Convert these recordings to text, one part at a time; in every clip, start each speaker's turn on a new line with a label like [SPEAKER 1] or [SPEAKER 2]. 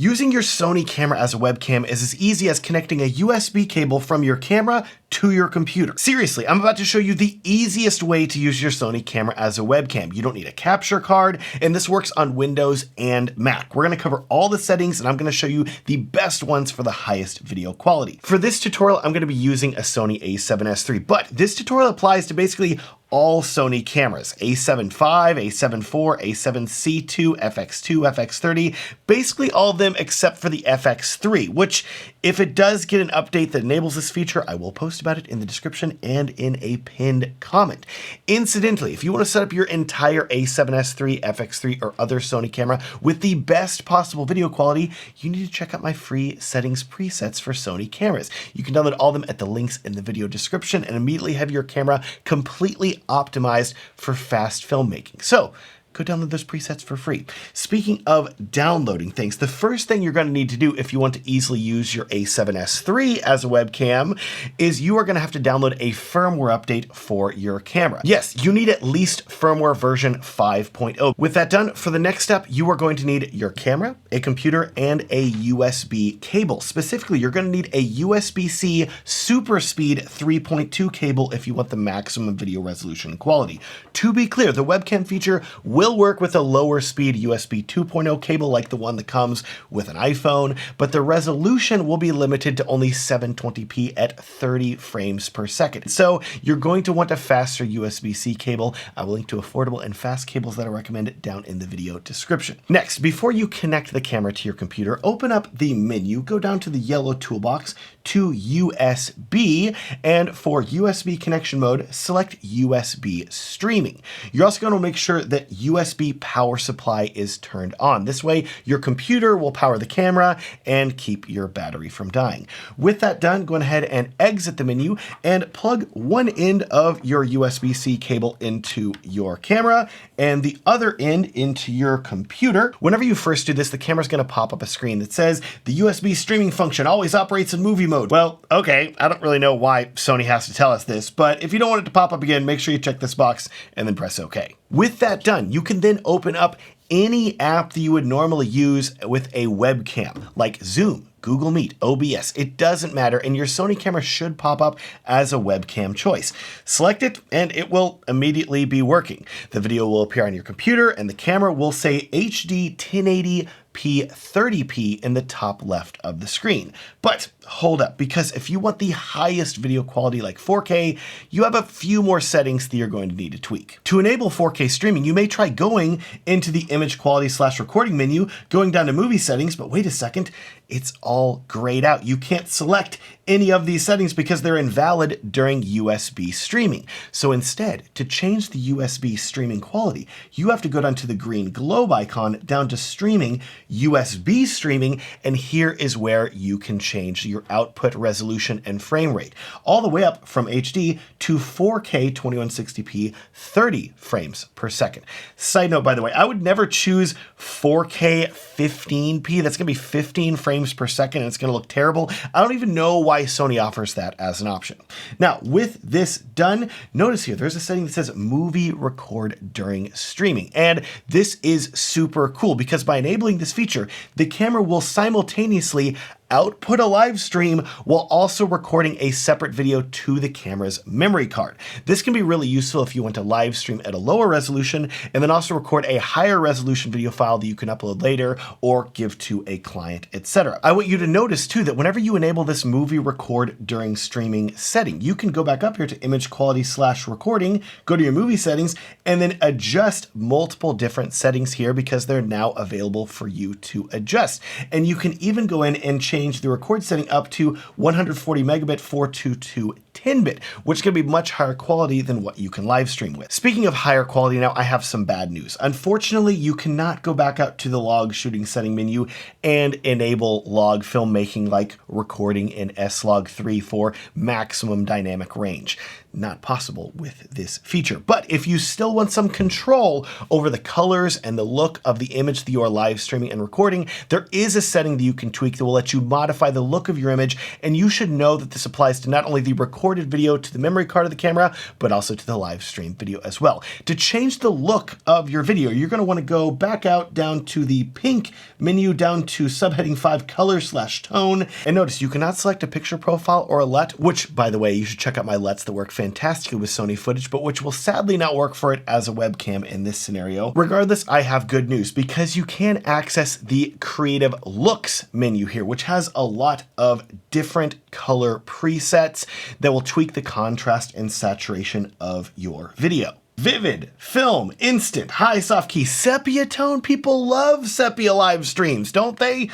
[SPEAKER 1] Using your Sony camera as a webcam is as easy as connecting a USB cable from your camera to your computer. Seriously, I'm about to show you the easiest way to use your Sony camera as a webcam. You don't need a capture card, and this works on Windows and Mac. We're gonna cover all the settings, and I'm gonna show you the best ones for the highest video quality. For this tutorial, I'm gonna be using a Sony a7S III, but this tutorial applies to basically all Sony cameras, a7 IV, a7 IV, a7C II, FX2, FX30, basically all of them except for the FX3, which if it does get an update that enables this feature, I will post about it in the description and in a pinned comment. Incidentally, if you want to set up your entire a7S III, FX3, or other Sony camera with the best possible video quality, you need to check out my free settings presets for Sony cameras. You can download all of them at the links in the video description and immediately have your camera completely optimized for fast filmmaking. So go download those presets for free. Speaking of downloading things, the first thing you're going to need to do if you want to easily use your a7S III as a webcam is you are going to have to download a firmware update for your camera. Yes, you need at least firmware version 5.0. With that done, for the next step, you are going to need your camera, a computer, and a USB cable. Specifically, you're going to need a USB-C super speed 3.2 cable if you want the maximum video resolution quality. To be clear, the webcam feature will work with a lower speed USB 2.0 cable like the one that comes with an iPhone, but the resolution will be limited to only 720p at 30 frames per second. So you're going to want a faster USB-C cable. I will link to affordable and fast cables that I recommend down in the video description. Next, before you connect the camera to your computer, open up the menu, go down to the yellow toolbox to USB, and for USB connection mode, select USB streaming. You're also going to make sure that USB power supply is turned on. This way, your computer will power the camera and keep your battery from dying. With that done, go ahead and exit the menu and plug one end of your USB-C cable into your camera and the other end into your computer. Whenever you first do this, the camera's going to pop up a screen that says the USB streaming function always operates in movie mode. Well, okay, I don't really know why Sony has to tell us this, but if you don't want it to pop up again, make sure you check this box and then press OK. With that done, you can then open up any app that you would normally use with a webcam, like Zoom, Google Meet, OBS. It doesn't matter, and your Sony camera should pop up as a webcam choice. Select it, and it will immediately be working. The video will appear on your computer, and the camera will say HD 1080p 30p in the top left of the screen. But hold up, because if you want the highest video quality like 4K, you have a few more settings that you're going to need to tweak. To enable 4K streaming, you may try going into the image quality / recording menu, going down to movie settings, but wait a second, it's all grayed out. You can't select any of these settings because they're invalid during USB streaming. So instead, to change the USB streaming quality, you have to go down to the green globe icon, down to streaming, USB streaming, and here is where you can change your output resolution and frame rate, all the way up from HD to 4K 2160p 30 frames per second. Side note, by the way, I would never choose 4K 15p. That's gonna be 15 frames per second, and it's gonna look terrible. I don't even know why Sony offers that as an option. Now, with this done, notice here, there's a setting that says movie record during streaming. And this is super cool because by enabling this feature, the camera will simultaneously output a live stream while also recording a separate video to the camera's memory card. This can be really useful if you want to live stream at a lower resolution and then also record a higher resolution video file that you can upload later or give to a client, etc. I want you to notice too that whenever you enable this movie record during streaming setting, you can go back up here to image quality / recording, go to your movie settings, and then adjust multiple different settings here because they're now available for you to adjust. And you can even go in and change the record setting up to 140 megabit 422 10-bit, which can be much higher quality than what you can live stream with. Speaking of higher quality now, I have some bad news. Unfortunately, you cannot go back out to the log shooting setting menu and enable log filmmaking like recording in S-Log3 for maximum dynamic range. Not possible with this feature. But if you still want some control over the colors and the look of the image that you are live streaming and recording, there is a setting that you can tweak that will let you modify the look of your image, and you should know that this applies to not only the recording recorded video to the memory card of the camera, but also to the live stream video as well. To change the look of your video, you're going to want to go back out down to the pink menu, down to subheading 5 color/tone. And notice you cannot select a picture profile or a LUT, which, by the way, you should check out my LUTs that work fantastically with Sony footage, but which will sadly not work for it as a webcam in this scenario. Regardless, I have good news because you can access the Creative Looks menu here, which has a lot of different color presets that will tweak the contrast and saturation of your video. Vivid, film, instant, high, soft key, sepia tone. People love sepia live streams, don't they?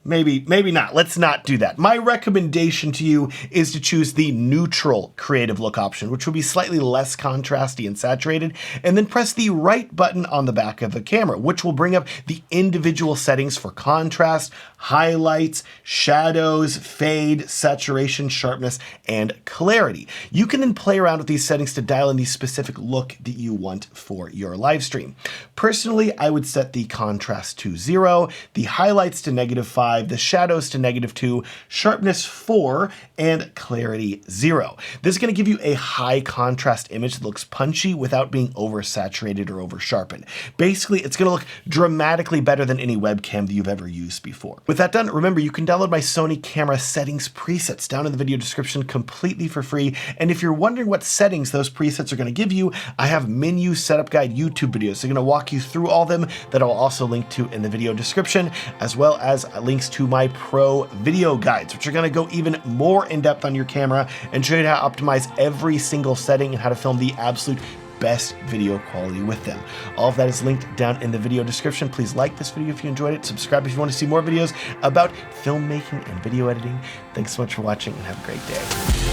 [SPEAKER 1] Maybe not. Let's not do that. My recommendation to you is to choose the neutral creative look option, which will be slightly less contrasty and saturated, and then press the right button on the back of the camera, which will bring up the individual settings for contrast, highlights, shadows, fade, saturation, sharpness, and clarity. You can then play around with these settings to dial in the specific look that you want for your live stream. Personally, I would set the contrast to 0, the highlights to -5, the shadows to -2, sharpness 4, and clarity 0. This is going to give you a high contrast image that looks punchy without being oversaturated or over sharpened. Basically, it's going to look dramatically better than any webcam that you've ever used before. With that done, remember you can download my Sony camera settings presets down in the video description completely for free. And if you're wondering what settings those presets are going to give you, I have menu setup guide YouTube videos. They're going to walk you through all of them that I'll also link to in the video description, as well as links to my pro video guides, which are going to go even more in depth on your camera and show you how to optimize every single setting and how to film the absolute best video quality with them. All of that is linked down in the video description. Please like this video if you enjoyed it. Subscribe if you want to see more videos about filmmaking and video editing. Thanks so much for watching and have a great day.